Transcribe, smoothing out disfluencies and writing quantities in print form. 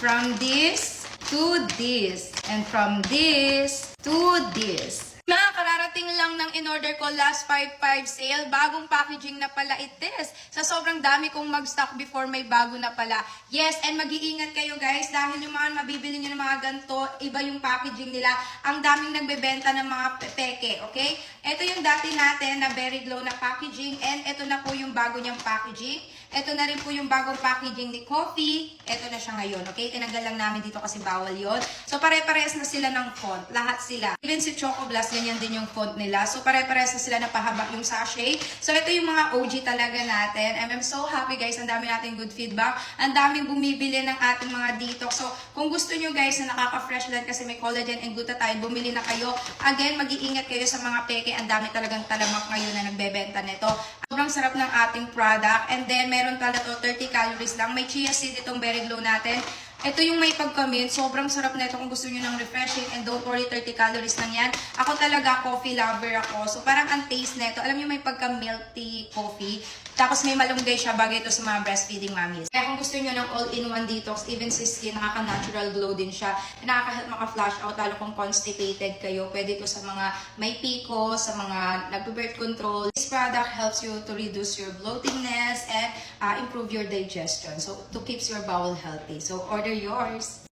From this to this. And from this to this. Mga kararating lang ng in-order ko last 5.5 sale. Bagong packaging na pala itis. Sa sobrang dami kong mag-stock before may bago na pala. Yes, and mag-iingat kayo guys dahil yung mga mabibili nyo ng mga ganito, iba yung packaging nila. Ang daming nagbebenta ng mga peke, okay? Ito yung dati natin na very glow na packaging and ito na po yung bago niyang packaging. Ito na rin po yung bagong packaging ni Coffee. Ito na siya ngayon, okay? Tinanggal lang namin dito kasi bawal yon. So pare-parehas na sila ng font. Lahat sila. Even si Choco Blast, ganyan din yung font nila. So pare-parehas na sila na pahaba yung sachet. So ito yung mga OG talaga natin. And I'm so happy guys. Ang dami natin good feedback. Ang daming bumibili ng ating mga detox. So kung gusto nyo guys na nakaka-fresh lang kasi may collagen and glutathione, bumili na kayo. Again, mag-iingat kayo sa mga peke. Ang dami talagang talamak ngayon na nagbebenta nito. Sobrang sarap ng ating product. And then, meron pala to 30 calories lang. May chia seed itong Berry Glow natin. Ito yung may pagkamint. Sobrang sarap na ito kung gusto nyo ng refreshing. And don't worry, 30 calories lang yan. Ako talaga, coffee lover ako. So, parang ang taste na ito. Alam nyo, may pagka-milk tea coffee. Tapos may malunggay siya, bagay ito sa mga breastfeeding mommies. Kaya kung gusto nyo ng all-in-one detox, even sa skin, nakaka-natural glow din siya. Nakaka-help maka-flush out, lalo kung constipated kayo. Pwede ito sa mga may PCOS, sa mga nagbe-birth control. This product helps you to reduce your bloatingness and improve your digestion. So, to keeps your bowel healthy. So, order yours.